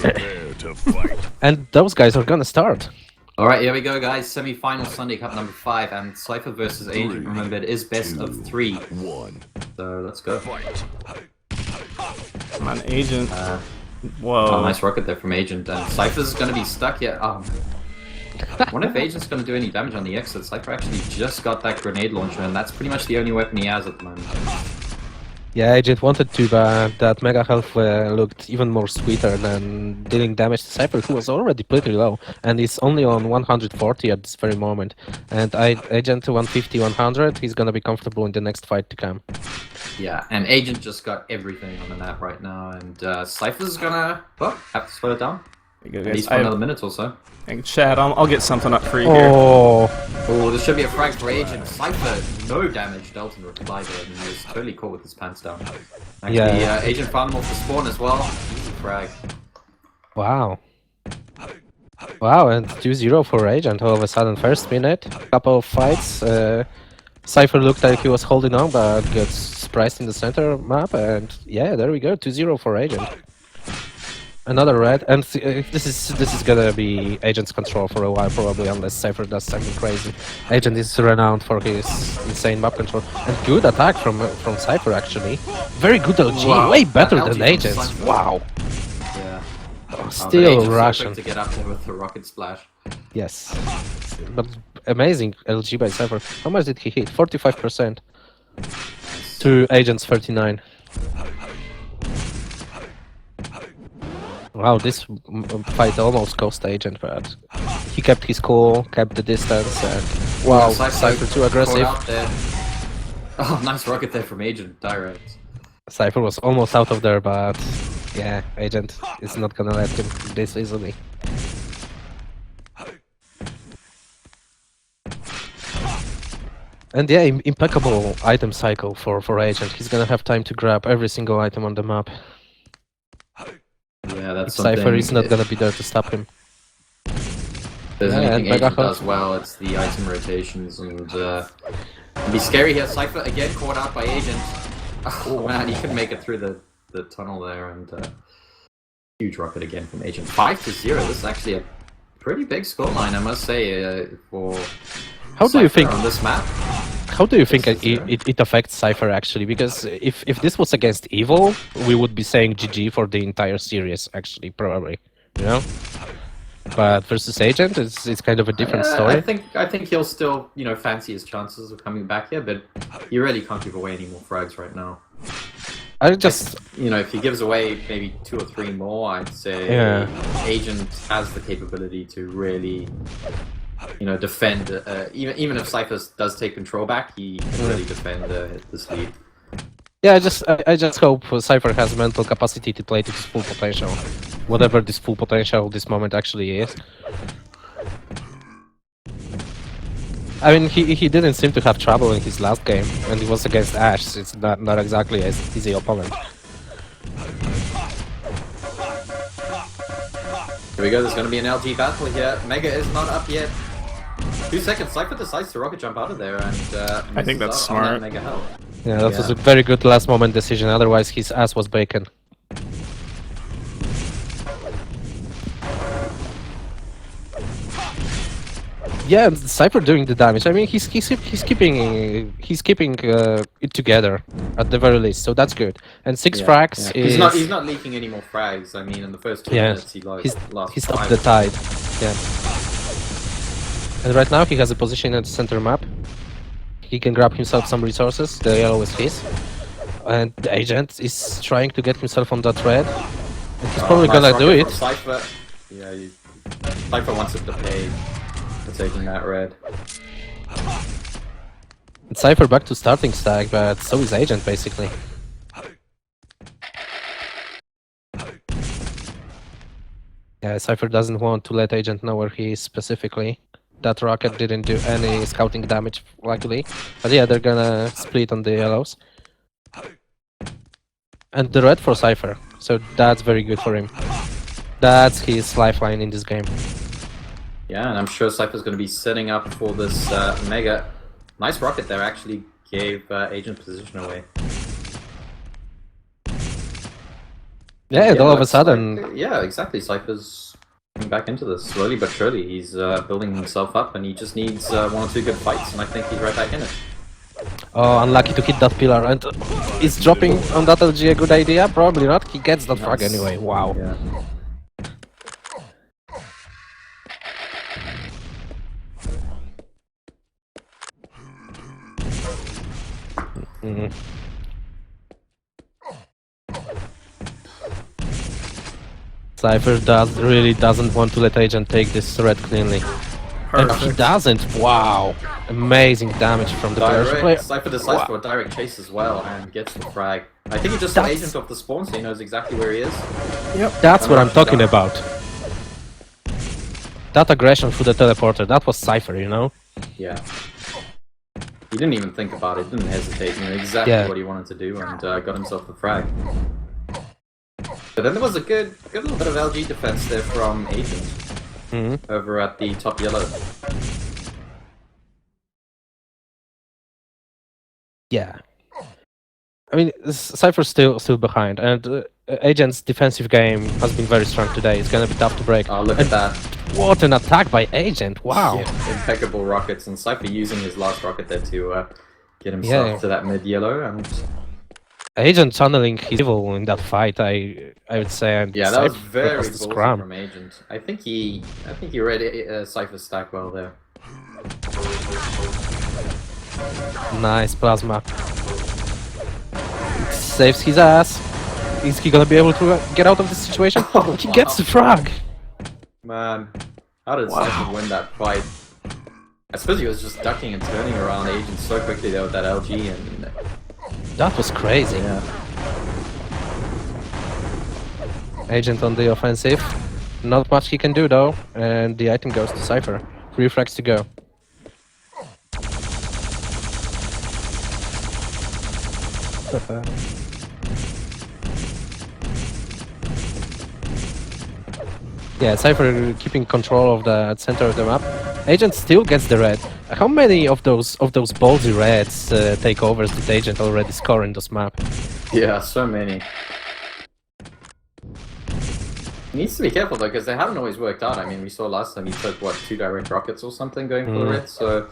Prepare to fight. And those guys are gonna start. Alright, here we go, guys. Semi-final Sunday Cup number 5, and Cypher versus Agent. Remember, it is best of 3. 1. So let's go. Fight. Come on, Agent. Whoa. Oh, nice rocket there from Agent. And Cypher's gonna be stuck here. I wonder if Agent's gonna do any damage on the exit. Cypher actually just got that grenade launcher, and that's pretty much the only weapon he has at the moment. Yeah, Agent wanted to, but that Mega Health looked even more sweeter than dealing damage to Cypher, who was already pretty low, and is only on 140 at this very moment. And Agent 150, 100, he's gonna be comfortable in the next fight to come. Yeah, and Agent just got everything on the map right now, and Cypher's gonna have to slow it down. At least for another minute or so. Hey, Chad, I'll get something up for you here. Oh, This should be a frag for Agent. Cypher, no damage dealt in reply there, and he was totally caught with his pants down. Actually, Yeah. Agent found him off the spawn as well. Easy frag. wow. Wow, and 2-0 for Agent all of a sudden. First minute, couple of fights. Cypher looked like he was holding on, but got surprised in the center map, and yeah, there we go, 2-0 for Agent. Another red, and this is gonna be Agent's control for a while probably, unless Cypher does something crazy. Agent is renowned for his insane map control, and good attack from Cypher actually. Very good LG, Wow, way better that LG than from Agent's. Cypher. Wow, Yeah. still Agent's so Russian. quick to get up there with the rocket splash. Yes, but amazing LG by Cypher. How much did he hit? 45% to Agent's 39. Wow, this fight almost cost Agent, but he kept his cool, kept the distance, and wow, Cypher too aggressive. Out there. Oh, nice rocket there from Agent, direct. Cypher was almost out of there, but yeah, Agent is not gonna let him this easily. And yeah, impeccable item cycle for Agent. He's gonna have time to grab every single item on the map. Yeah, that's Cypher something. is not gonna be there to stop him. There's Yeah, anything and Agent Megaho. does well, it's the item rotations, and it'll be scary here. Cypher again caught out by Agent. Oh man, he could make it through the tunnel there, and huge rocket again from Agent. 5-0. This is actually a pretty big scoreline, I must say, for How do you Cypher think? on this map? How do you think This is, it affects Cypher actually? Because if this was against Evil, we would be saying GG for the entire series actually, probably, you know. But versus Agent, it's kind of a different story. I think he'll still, fancy his chances of coming back here, but you really can't give away any more frags right now. I just If he gives away maybe 2 or 3 more, I'd say Agent has the capability to really, defend. Even if Cypher does take control back, he can really defend this lead. yeah, I just hope Cypher has mental capacity to play to his full potential, whatever this full potential this moment actually is. I mean, he didn't seem to have trouble in his last game, and it was against Ash. It's not exactly an easy opponent. Here we go. There's going to be an LG battle here. Mega is not up yet. 2 seconds. Cypher decides to rocket jump out of there, and I think that's misses out on that smart. Mega health. Yeah, that was a very good last moment decision. Otherwise, his ass was bacon. Yeah, and Cypher doing the damage. I mean, he's keeping it together at the very least, so that's good. And 6 frags is He's not leaking any more frags. I mean, in the first 2 yeah, minutes, he lost. he stopped the tide. Yeah. And right now he has a position at the center map. He can grab himself some resources. The yellow is his. And the Agent is trying to get himself on that red. And he's probably Nice gonna do rocket it. from Cypher. Yeah, Cypher wants him to pay for taking that red. And Cypher back to starting stack, but so is Agent basically. Yeah, Cypher doesn't want to let Agent know where he is specifically. That rocket didn't do any scouting damage, luckily. But yeah, they're gonna split on the yellows. And the red for Cypher, so that's very good for him. That's his lifeline in this game. Yeah, and I'm sure Cypher's going to be setting up for this Mega. Nice rocket there, actually gave Agent position away. Yeah, and all of a it's sudden, like, yeah, exactly. Cypher's coming back into this slowly but surely. He's building himself up, and he just needs 1 or 2 good fights, and I think he's right back in it. oh, unlucky to hit that pillar, and is dropping on that LG a good idea? Probably not. He gets that frag Nice. anyway. Wow. Yeah. Mhm. Cypher really doesn't want to let Agent take this threat cleanly. And he Perfect. doesn't. Wow. Amazing damage from the player. Direct. Cypher decides for a direct chase as well, and gets the frag. I think he just saw That's- Agent off the spawn, so he knows exactly where he is. That's what I'm talking done. about. That aggression through the teleporter, that was Cypher, you know? Yeah. He didn't even think about it, didn't hesitate, he knew exactly Yeah. what he wanted to do, and got himself the frag. But then there was a good little bit of LG defense there from Agent Mhm. over at the top yellow. Yeah. I mean, Cypher's still behind, and Agent's defensive game has been very strong today. It's gonna be tough to break. Oh, look at that. What an attack by Agent! Wow. Yeah, impeccable rockets, and Cypher using his last rocket there to get himself Yeah. to that mid-yellow, and Agent channeling his evil in that fight, I would say. And yeah, that was Cypher very was the ballsy scrum. from Agent. I think he read Cypher's stack well there. Nice plasma. It saves his ass. Is he gonna be able to get out of this situation? Oh, He gets the frag. Man, how did Cypher win that fight? I suppose he was just ducking and turning around Agent so quickly there with that LG, and That was crazy. yeah. Agent on the offensive. Not much he can do though, and the item goes to Cypher. 3 frags to go. Yeah, Cypher keeping control of the center of the map. Agent still gets the red. How many of those ballsy reds takeovers did Agent already score in this map? Yeah, so many. He needs to be careful though, because they haven't always worked out. I mean, we saw last time he took, what, 2 direct rockets or something going for the red, so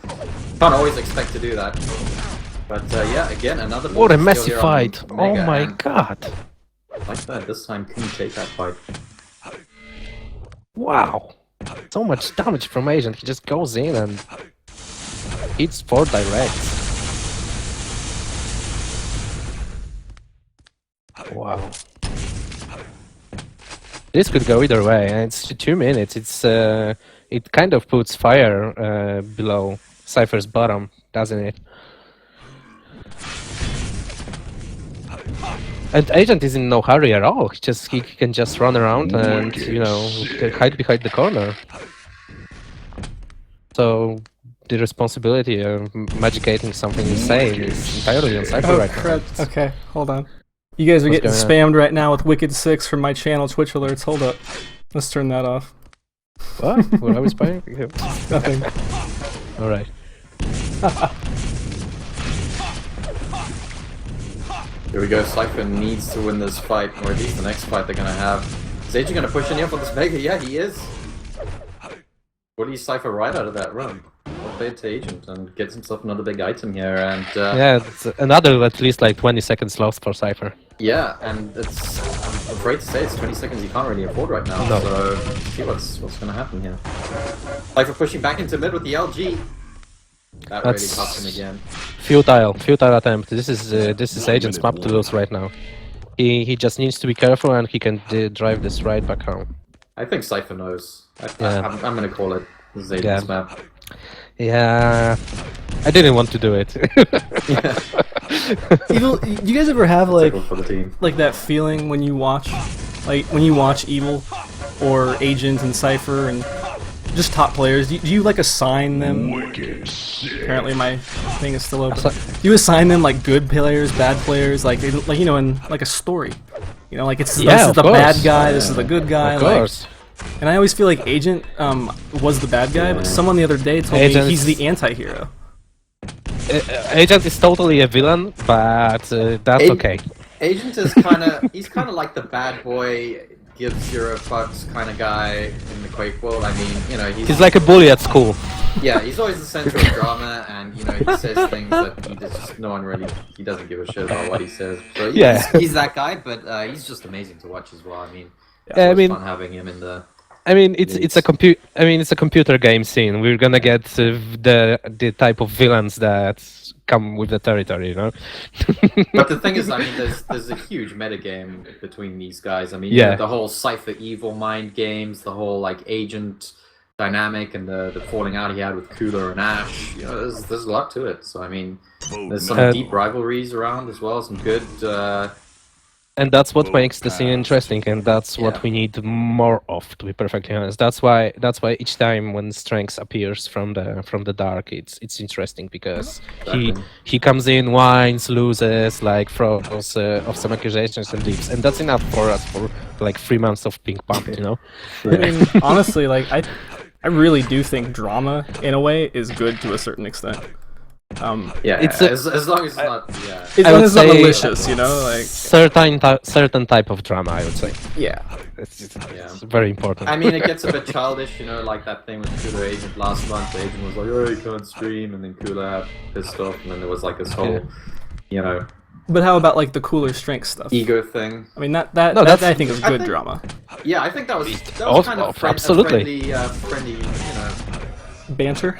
can't always expect to do that. But yeah, again, another What a ballsy messy steal here on fight! Oh Mega, my and god! like that, this time couldn't take that fight. Wow! So much damage from Agent. He just goes in and hits 4 directs. Wow. This could go either way, and it's 2 minutes. It kind of puts fire below Cypher's bottom, doesn't it? And Agent is in no hurry at all. He can just run around and, you know, hide behind the corner. So the responsibility of magicating something insane is entirely on Cypher right now. crap. Okay, hold on. You guys are What's getting going spammed right now with Wicked 6 from my channel Twitch alerts. Hold up. Let's turn that off. What? What I was playing? Nothing. Alright. Here we go, Cypher needs to win this fight, or at least the next fight they're gonna have. Is Agent gonna push in here for this Mega? Yeah, he is! What do you Cypher right out of that run? Well played to Agent, and gets himself another big item here, and Yeah, it's another at least like 20 seconds lost for Cypher. yeah, and it's, I'm afraid to say, it's 20 seconds you can't really afford right now, No. so see what's gonna happen here. Cypher pushing back into mid with the LG. That really That's- cost him again. Futile attempt. This is Agent's map to lose right now. He just needs to be careful and he can drive this right back home. I think Cypher knows. Yeah. I'm gonna call it. This is Agent's map. Yeah, I didn't want to do it. Yeah. Evil, do you guys ever have like For the team. that feeling when you watch Evil or Agent and Cypher and just top players? Do you like assign them? Apparently my thing is still open. Do you assign them like good players, bad players, like you know, in like a story? You know, like this is of the course. bad guy, this is the good guy. Of course. And I always feel like Agent was the bad guy, but someone the other day told Agent me he's is- the anti-hero. Agent is totally a villain, but that's Ag- okay. Agent is he's kind of like the bad boy, gives 0 fucks kind of guy in the Quake world. I mean, you know, He's like a bully at school. yeah, he's always the center of drama, and you know, he says things that he doesn't give a shit about what he says. So he's that guy, but he's just amazing to watch as well. I mean, it's fun having him in the. I mean, it's a computer game scene. We're gonna get the type of villains that come with the territory, you know. But the thing is, I mean, there's a huge metagame between these guys. I mean, you know, the whole Cypher evil mind games, the whole like agent dynamic, and the falling out he had with Cooler and Ash. You know, there's a lot to it. So I mean, there's some deep rivalries around as well. Some good. And that's what makes the scene interesting, and that's what we need more of, to be perfectly honest. That's why each time when Strength appears from the dark, it's interesting, because he comes in, whines, loses, like throws off some accusations and leaves, and that's enough for us for like 3 months of being pumped, you know. I mean, honestly, like I really do think drama in a way is good to a certain extent. As long as it's not, as long as it's not malicious, you know, like certain type of drama, I would say. Yeah, it's very important. I mean, it gets a bit childish, you know, like that thing with Cooler Agent last month. The Agent was like, "Oh, you can't stream," and then Cooler had pissed off, and then there was like this whole, you know. But how about like the Cooler Strength stuff? Ego thing. I mean, that I think is good drama. Yeah, I think that was kind of absolutely friendly, you know, banter.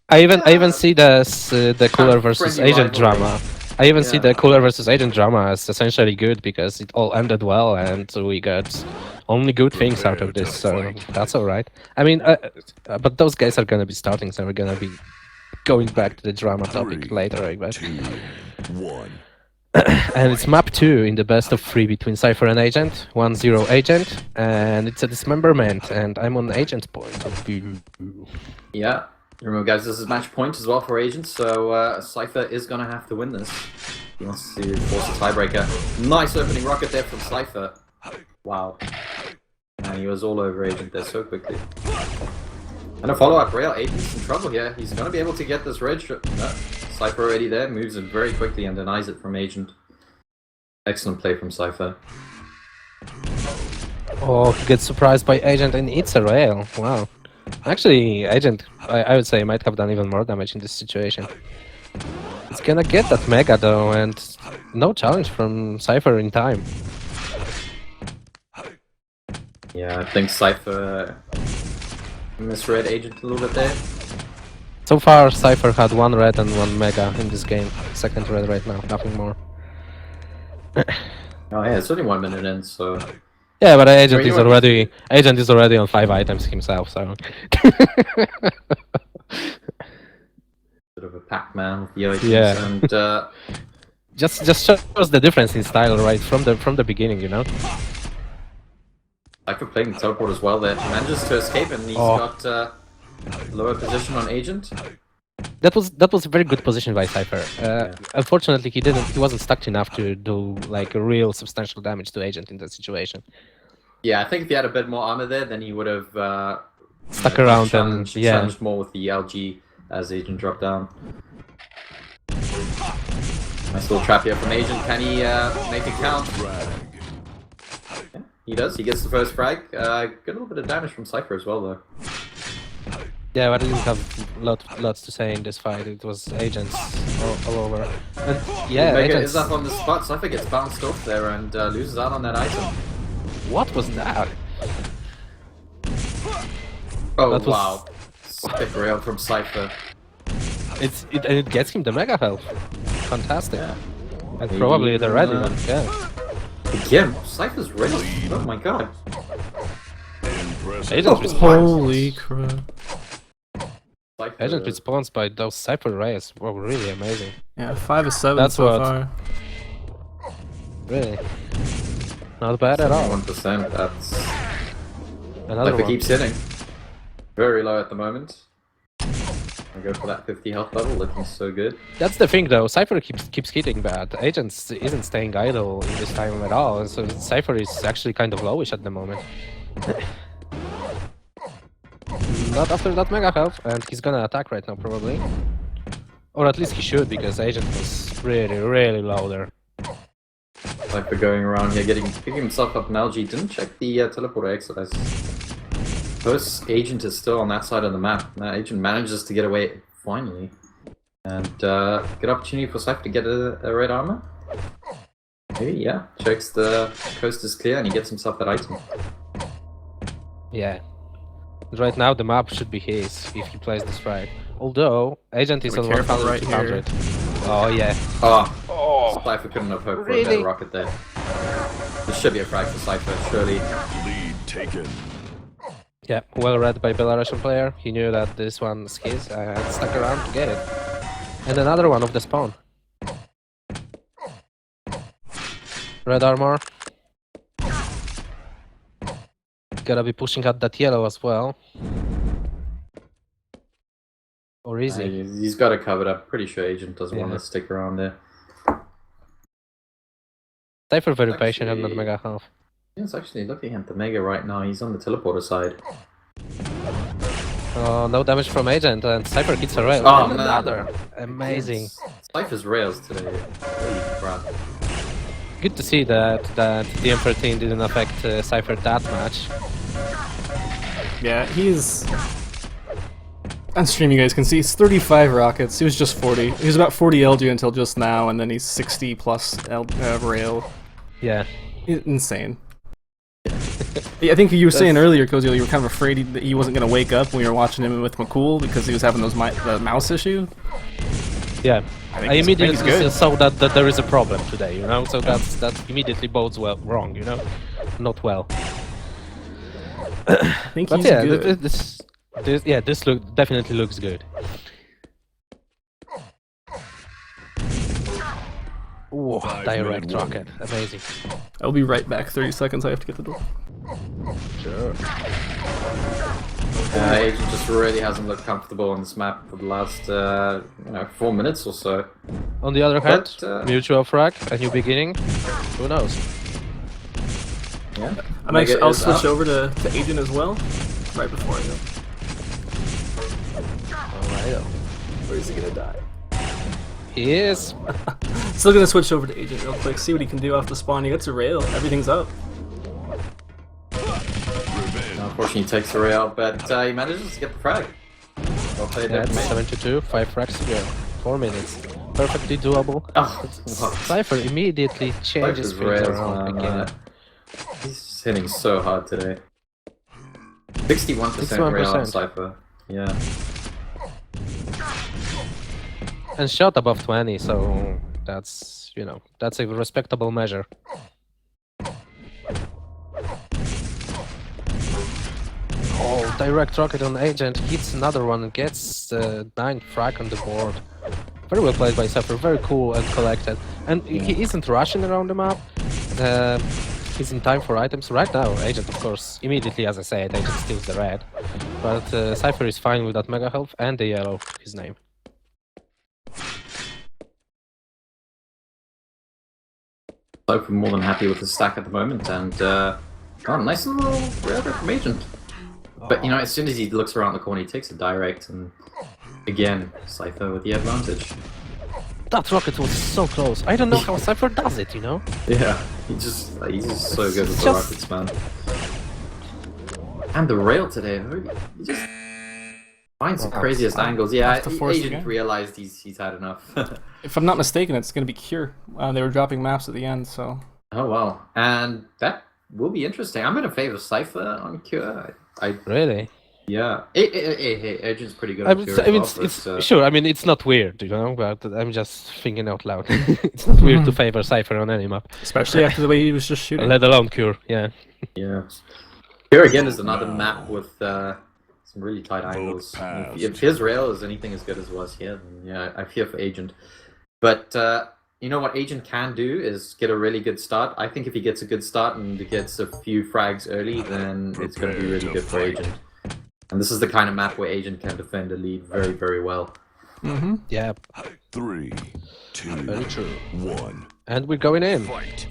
I even see the Cooler versus Agent drama. I even see the Cooler versus Agent drama as essentially good, because it all ended well and we got only good things out of this, so that's alright. I mean, but those guys are gonna be starting, so we're gonna be going back to the drama topic later, I bet. 2, 1. And it's map 2 in the best of 3 between Cypher and Agent, 1-0 Agent, and it's a dismemberment, and I'm on Agent point. Yeah. Remember, guys, this is match point as well for Agent, so Cypher is going to have to win this. He wants to force a tiebreaker. Nice opening rocket there from Cypher. Wow. And he was all over Agent there so quickly. And a follow-up rail. Agent's in trouble here. He's going to be able to get this red strip. No. Cypher already there, moves it very quickly and denies it from Agent. Excellent play from Cypher. Oh, he gets surprised by Agent and eats a rail. Wow. Actually, Agent, I would say, might have done even more damage in this situation. It's gonna get that Mega though, and no challenge from Cypher in time. Yeah, I think Cypher misread Agent a little bit there. So far, Cypher had 1 red and 1 Mega in this game. Second red right now, nothing more. Oh yeah, it's only 1 minute in, so... Yeah, but Agent is already on 5 items himself, so... Bit of a Pac-Man with the items, and... Just shows the difference in style right from the beginning, you know? Cypher playing the teleport as well there. Manages to escape, and he's got lower position on Agent. That was a very good position by Cypher. Unfortunately, he wasn't stuck enough to do like a real substantial damage to Agent in that situation. Yeah, I think if he had a bit more armor there, then he would have stuck around challenged more with the LG as Agent dropped down. Nice little trap here from Agent. Can he make it count? Yeah, he does. He gets the first frag. Got a little bit of damage from Cypher as well, though. Yeah, but I didn't have lots to say in this fight. It was Agents all over. And yeah, Mega is up on the spot. Cypher gets bounced off there and loses out on that item. What was that? Oh, that wow. Spit rail from Cypher. It gets him the Mega health. Fantastic. Yeah. And probably the ready one, yeah. Again, Cypher's ready. Oh my god. Agent responds. Holy crap. Agent responds by those Cypher rays were really amazing. Yeah, 5 of 7 That's so what. far. Really. Not bad at all. 1%, that's... Another Cypher one. keeps hitting. Very low at the moment. I go for that 50 health level, looking so good. That's the thing though, Cypher keeps hitting bad. Agent isn't staying idle in this time at all, and so Cypher is actually kind of lowish at the moment. Not after that Mega health, and he's gonna attack right now probably. Or at least he should, because Agent was really, really low there. Cypher going around here, picking himself up an LG. Didn't check the teleporter exit. I suppose Agent is still on that side of the map. Now Agent manages to get away finally. And good opportunity for Cypher to get a red armor. Maybe, yeah. Checks the coast is clear and he gets himself that item. Yeah. Right now the map should be his if he plays this right. Although Agent is on 100, right 200. Oh yeah. Oh, Cypher couldn't have hoped for a better rocket there. This should be a frag for Cypher, surely. Lead taken. Yeah, well read by Belarusian player. He knew that this one's his and stuck around to get it. And another one of the spawn. Red armor. Gotta be pushing at that yellow as well. Or is he? He's got it covered up. Pretty sure Agent doesn't want Yeah. to stick around there. Cypher very patient and not mega half. He's actually looking at the Mega right now. He's on the teleporter side. Oh, no damage from Agent and Cypher hits a rail. Oh, And man. another. Amazing. Cypher's rails today. Holy crap. Good to see that the Emperor team didn't affect Cypher that much. Yeah, he's... On stream you guys can see he's 35 rockets, he was just 40. He was about 40 LG until just now, and then he's 60 plus rail. Yeah. Insane. Yeah, I think you were saying earlier, Kozio, you were kind of afraid that he wasn't going to wake up when you were watching him with McCool because he was having those the mouse issue. Yeah. I immediately good. saw that there is a problem today, you know? So that immediately bodes well wrong, you know? Not well. I think But he's yeah, good. this definitely looks good. Ooh, direct rocket, amazing. I'll be right back. 30 seconds. I have to get the door. Sure. Agent just really hasn't looked comfortable on this map for the last 4 minutes or so. On the other hand, But, mutual frag, a new beginning. Who knows? Yeah. I'll switch over to Agent as well, right before I go. Alright. Or is he gonna die? He is. Still gonna switch over to Agent real quick, see what he can do off the spawn. He gets a rail, everything's up. Unfortunately, he takes the rail, but he manages to get the frag. Well played there That's from Agent. 72, 5 frags to go. 4 minutes. Perfectly doable. Oh, what? Cypher immediately changes Cypher's things rails, around man. again. He's just hitting so hard today. 61% rail on 61%. Cypher. Yeah. And shot above 20, so that's, you know, that's a respectable measure. Oh, direct rocket on Agent, hits another one, gets 9 frag on the board. Very well played by Cypher, very cool and collected. And he isn't rushing around the map. He's in time for items. Right now, Agent, of course, immediately, as I said, Agent steals the red. But Cypher is fine with that mega health and the yellow, his name. Cypher more than happy with his stack at the moment, and nice little rail there from Agent. But you know, as soon as he looks around the corner, he takes a direct, and again, Cypher with the advantage. That rocket was so close. I don't know how Cypher does it, you know? Yeah, he's just so good with the Just- rockets, man. And the rail today, he just finds the craziest angles. Yeah, Off the force Agent again. realized he's had enough. If I'm not mistaken, it's gonna be Cure. They were dropping maps at the end, so... Oh wow, and that will be interesting. I'm gonna favor Cypher on Cure. Really? Yeah. Hey, Agent's pretty good on Cure I mean, as well, but, sure, I mean, it's not weird, you know, but I'm just thinking out loud. It's not weird to favor Cypher on any map, Especially after the way he was just shooting. let alone Cure, yeah. yeah. Here again is another map with some really tight angles. passed. If his rail is anything as good as was here, then yeah, I fear for Agent. But you know what Agent can do is get a really good start. I think if he gets a good start and gets a few frags early, then it's going to be really good for Agent. And this is the kind of map where Agent can defend a lead very, very well. Mm-hmm. Yeah, 3, 2, very true. 1. And we're going in. Fight.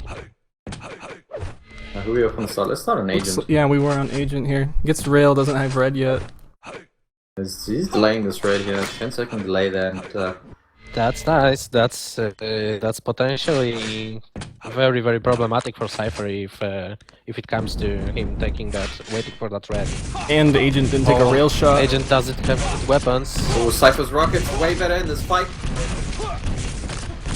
Who are we up on the start? Let's start an Agent. Yeah, we were on Agent here. Gets rail, doesn't have red yet. He's delaying this red here. 10-second delay there. And, That's nice. That's potentially very, very problematic for Cypher if it comes to him taking that, waiting for that red. And the agent didn't take a rail shot. Agent doesn't have good weapons. Oh, Cypher's rocket's way better in this fight.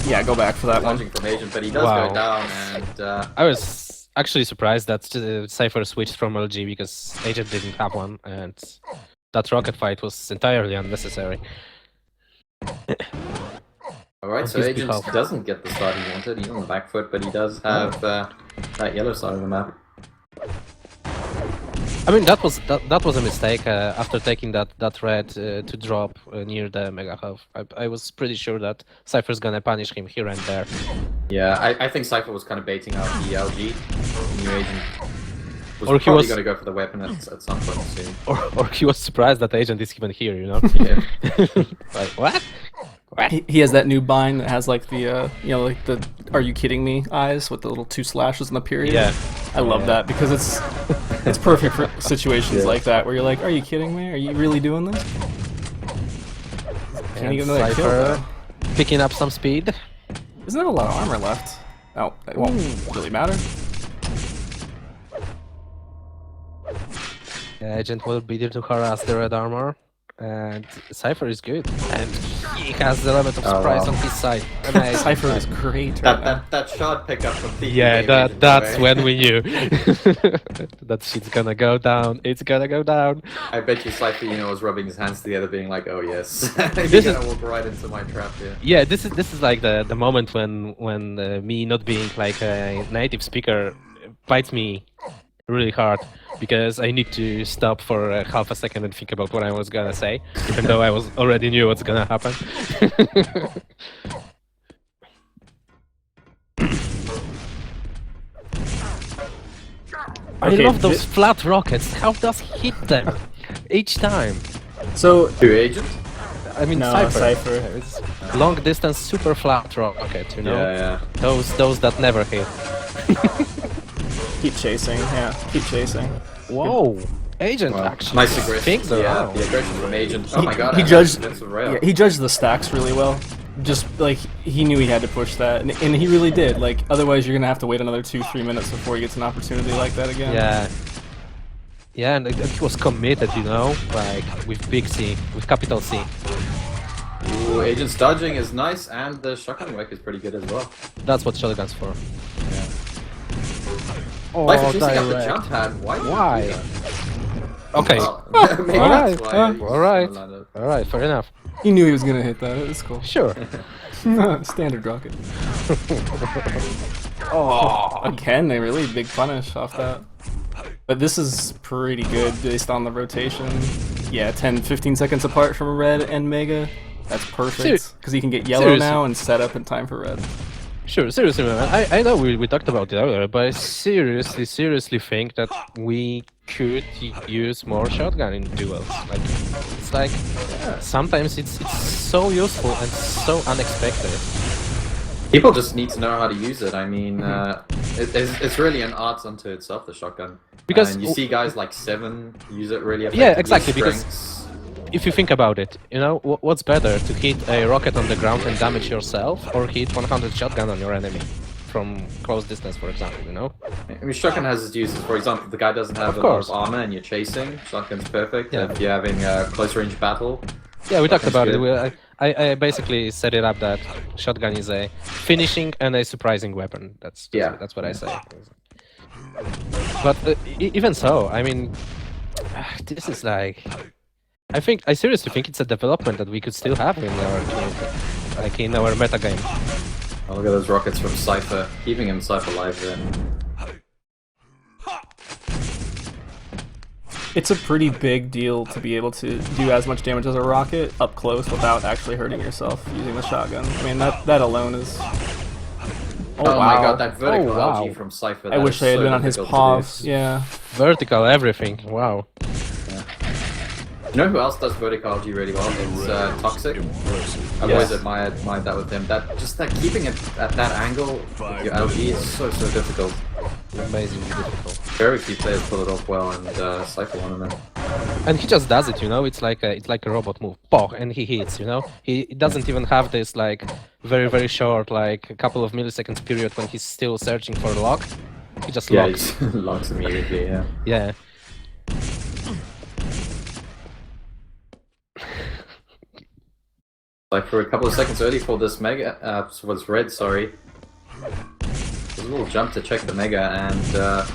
Yeah, go back for that one. Dodging from agent, but he does Wow. go down, and I was actually surprised that Cypher switched from LG because Agent didn't have one, and that rocket fight was entirely unnecessary. alright, so his agent behalf. doesn't get the start he wanted. He's on the back foot, but he does have that yellow side of the map. I mean, that was a mistake after taking that red to drop near the Mega Hub. I was pretty sure that Cypher's gonna punish him here and there. Yeah, I think Cypher was kind of baiting out the LG. New agent was Or he probably was- going to go for the weapon at some point soon. Or he was surprised that Agent is even here, you know? Yeah. Like, what? What? He has that new bind that has like the you know, like the "Are you kidding me?" eyes with the little 2 slashes in the period. Yeah. I love that because it's perfect for situations like that where you're like, "Are you kidding me? Are you really doing this?" Can't And even another kill. Cypher Though. picking up some speed. Isn't there a lot of armor left? Oh, it won't really matter. Agent will be there to harass the red armor. And Cypher is good. And he has the element of Oh, surprise wow. on his side. Amazing. Cypher is great right now. That shot pickup from the Yeah, that's when we knew. That shit's gonna go down. It's gonna go down. I bet you Cypher, was rubbing his hands together, being like, "Oh yes, This you're is- gonna walk right into my trap here." Yeah, this is like the moment when me not being like a native speaker bites me really hard because I need to stop for half a second and think about what I was gonna say, even though I was already knew what's gonna happen. I Okay, love those flat rockets. How does he hit them each time? So Two agent? I mean, No, Cypher. Cypher. It's long distance, super flat rocket. You know, Yeah. those that never hit. keep chasing. Yeah, keep chasing. Whoa, Agent Well, actually nice aggression. thinks Yeah, around. the aggression from agent. Oh my god, he and judged. that's a rail. Yeah, he judged the stacks really well. Just like he knew he had to push that, and he really did. Like otherwise, you're gonna have to wait another 2-3 minutes before he gets an opportunity like that again. Yeah. Yeah, and he was committed, you know, like with big C, with capital C. Ooh, agent's dodging is nice, and the shotgun work is pretty good as well. That's what shotgun's for. Yeah. Oh, Like for chasing up the direct. jump pad, why? Why? Did you do Okay. that? Well, maybe Alright, that's why. he's alright. gonna land it. Alright, fair enough. He knew he was gonna hit that. It was cool. Sure. Standard rocket. Oh, Again, a really big punish off that. But this is pretty good based on the rotation. Yeah, 10-15 seconds apart from red and Mega. That's perfect. Because he can get yellow Seriously. now and set up in time for red. sure, seriously, man. I know we talked about it earlier, but I seriously think that we could use more shotgun in duels. Like, it's like, sometimes it's so useful and so unexpected. People just need to know how to use it. I mean, it's really an art unto itself, the shotgun. Because- and you see guys like Seven use it really effectively. Yeah, exactly, because- Strengths. If you think about it, you know, what's better, to hit a rocket on the ground and damage yourself, or hit 100 shotgun on your enemy from close distance, for example, you know? I mean, shotgun has its uses. For example, if the guy doesn't have Of a lot course. of armor and you're chasing, shotgun's perfect. Yeah. If you're having a close range battle, Yeah, we talked Shotgun's about good. it. I basically set it up that shotgun is a finishing and a surprising weapon. That's what I say. But even so, I mean, this is like, I seriously think it's a development that we could still have in our community, like in our meta game. oh, look at those rockets from Cypher, keeping himself alive then. It's a pretty big deal to be able to do as much damage as a rocket up close without actually hurting yourself using the shotgun. I mean, that alone is... Oh, wow. my god, that vertical Oh, wow. LG from Cypher. I that wish is I had so been on his difficult to paw. do. Yeah. Vertical everything. Wow. You know who else does vertical LG really well? It's Toxic. I've always admired that with him. That keeping it at that angle with your LG is so difficult. Amazingly difficult. Very few players pull it off well, and Cypher one of them. And he just does it, you know. It's like a robot move. Pow, and he hits, you know. He doesn't even have this like very short, like a couple of milliseconds period when he's still searching for a lock. He just Yeah, he locks. just locks immediately. Yeah. Yeah. Cypher a couple of seconds early for this mega. Was red, sorry. There's a little jump to check the mega, and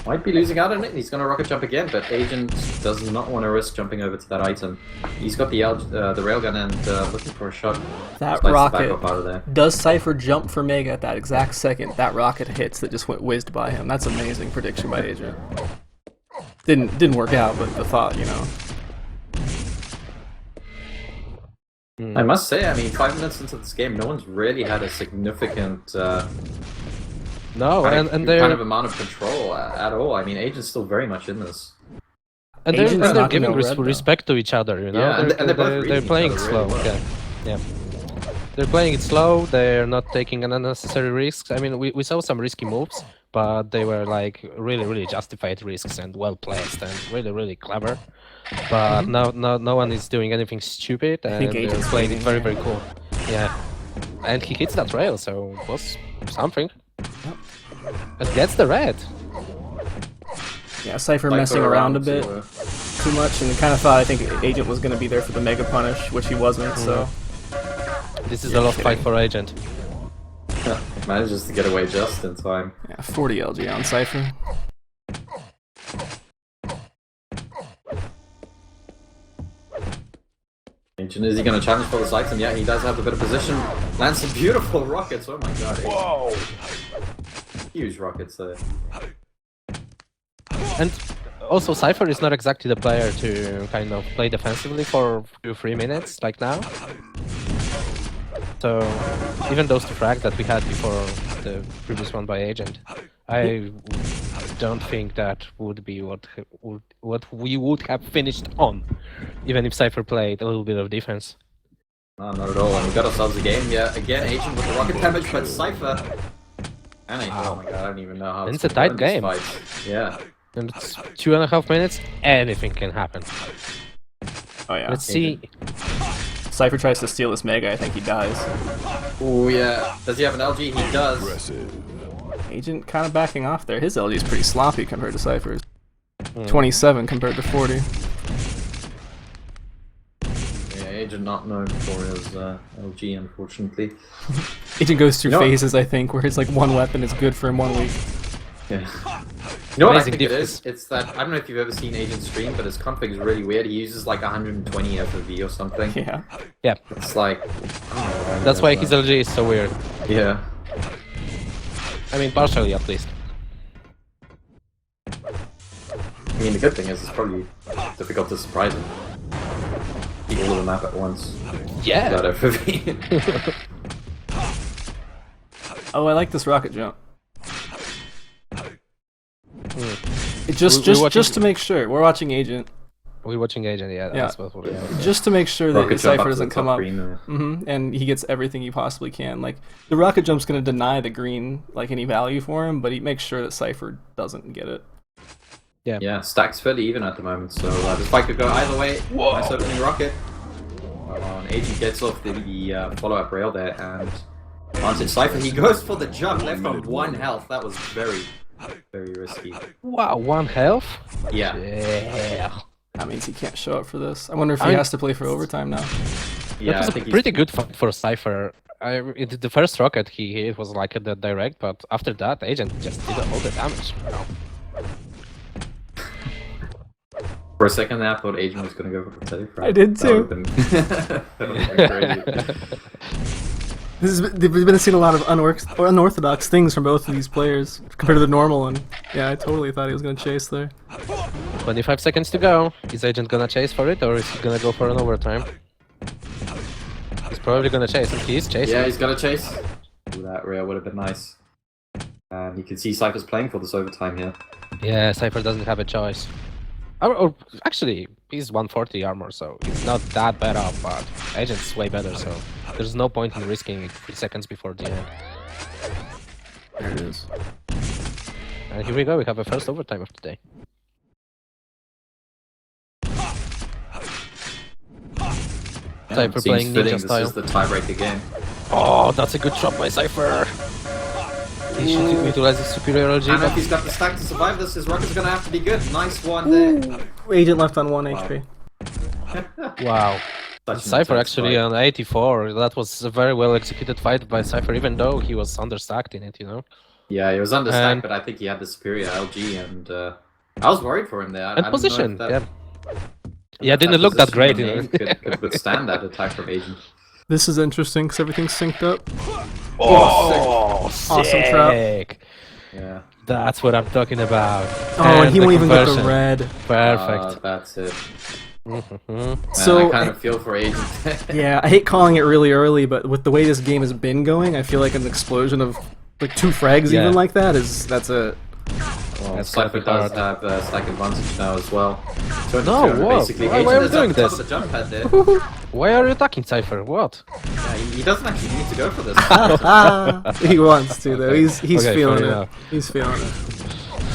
might be losing out on it. He's gonna rocket jump again, but Agent does not want to risk jumping over to that item. He's got the railgun and looking for a shot. That Slices the rocket. back off out of there. Does Cypher jump for Mega at that exact second that rocket hits that just went whizzed by him? That's amazing prediction by Agent. Didn't work out, but the thought, you know. I must say, I mean, 5 minutes into this game, no one's really had a significant No, and kind they're of amount of control at all. I mean, Agent's still very much in this. and Agent's they're not giving gonna red, though. respect to each other, you know. Yeah, and they're both they're reading playing each other slow. really well. Yeah. They're playing it slow. They're not taking unnecessary risks. I mean, we saw some risky moves, but they were like really justified risks and well placed and really clever. But no one is doing anything stupid, and think they're Agent's playing it winning very cool. Yeah, and he hits that rail, so it was something. And gets the red. Yeah, Cypher messing around a bit too much, and kind of thought I think Agent was going to be there for the Mega Punish, which he wasn't, so... This is a lost fight for Agent. Manages to get away just in time. Yeah, 40 LG on Cypher. Agent, is he going to challenge for this item? Yeah, he does have a bit of position. Lands some beautiful rockets. Oh my god. Whoa! Huge rockets there. And also, Cypher is not exactly the player to kind of play defensively for 2-3 minutes, like now. So, even those two frags that we had before the previous one by Agent, I don't think that would be what we would have finished on, even if Cypher played a little bit of defense. No, not at all. And we got ourselves a game. Yeah, again, Agent with the rocket damage, but Cypher. And oh my god, I don't even know how. It's a tight game. Yeah. And it's 2.5 minutes, anything can happen. Oh yeah. Let's see. Cypher tries to steal this Mega, I think he dies. Oh yeah. Does he have an LG? He does. Aggressive. Agent kind of backing off there. His LG is pretty sloppy compared to Cypher's. 27 compared to 40. Yeah, Agent not known for his LG, unfortunately. Agent goes through You know- phases, I think, where it's like one weapon is good for him 1 week. Yeah. You know what I Amazing think it difference. is? It's that, I don't know if you've ever seen Agent stream, but his config is really weird. He uses like 120 FOV or something. Yeah. Yeah, It's like, I don't know why he that's does why that. his LG is so weird. Yeah. I mean, partially at least. I mean, the good thing is it's probably difficult to surprise him. Eat all of the map at once. Yeah. Without FOV. Oh, I like this rocket jump. It We're watching- just to make sure. We're watching Agent. We're watching Agent, yeah, that's what we're doing. Just to make sure that Rocket his jump Cypher up to doesn't the come top up. green there. And he gets everything he possibly can. Like, the rocket jump's going to deny the green, like, any value for him, but he makes sure that Cypher doesn't get it. Yeah, stacks fairly even at the moment, so this fight could go either way. Nice opening rocket. And Agent gets off the follow-up rail there, and onto Cypher, he goes for the jump, left on 1 health. That was very risky. Wow, 1 health? Yeah. Yeah. That means he can't show up for this. I wonder if he has to play for overtime now. Yeah, That was I a think pretty good fight for Cypher. The first rocket he hit was like a dead direct, but after that, Agent just did all the damage. for a second there, I thought Agent was going to go for the telephone. I did too. That would've been crazy. We've been seeing a lot of unorthodox things from both of these players compared to the normal one. Yeah, I totally thought he was going to chase there. 25 seconds to go. Is Agent gonna chase for it, or is he gonna go for an overtime? He's probably gonna chase, and he is chasing. Yeah, he's got to chase. Ooh, that rail would have been nice. And you can see Cypher's playing for this overtime here. Yeah, Cypher doesn't have a choice. Or actually, he's 140 armor, so he's not that bad off, but Agent's way better, so there's no point in risking it 3 seconds before the end. There it is. And here we go, we have a first overtime of the day. Yeah, Cypher it seems playing fitting ninja style. This is the tiebreaker game. Oh, that's a good shot by Cypher. He should utilize his superiority. And if he's got the stack to survive this, his rocket's gonna have to be good. Nice one there. Agent left on 1 HP. Wow. Such an Cypher intense actually fight. on 84. That was a very well executed fight by Cypher, even though he was understacked in it, you know. Yeah, he was understacked, And- but I think he had the superior LG, and I was worried for him there. I And don't position, know if yeah. that, Yeah, didn't look that great, position you know. and aim could withstand that attack from Agent. This is interesting because everything's synced up. Oh, Awesome trap. sick. Yeah. That's what I'm talking about. Oh, and he the won't even get the conversion. red. Perfect. That's it. Mhm. Man, So- I kind of feel for Agent. Yeah, I hate calling it really early, but with the way this game has been going, I feel like an explosion of like 2 frags Yeah. even like that that's a Well, That's gonna Cypher be does hard. have stack advantage now as well. No, whoa. Basically. Why Agent are we is doing at the top this? of the jump pad there. Why are you attacking Cypher? What? Yeah, he doesn't actually need to go for this. he wants to though. He's Okay, feeling fair it. enough. He's feeling it.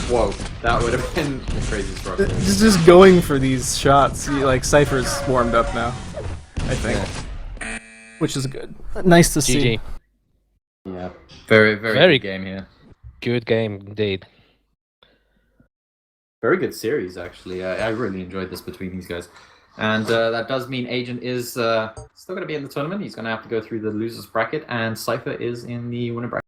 Whoa, that would have been the craziest rocket. Just going for these shots. Like Cypher's warmed up now, I think, which is good. Nice to see. GG. Yeah, very Very- good game here. Good game indeed. Very good series, actually. I really enjoyed this between these guys. And that does mean Agent is still going to be in the tournament. He's going to have to go through the losers bracket, and Cypher is in the winner bracket.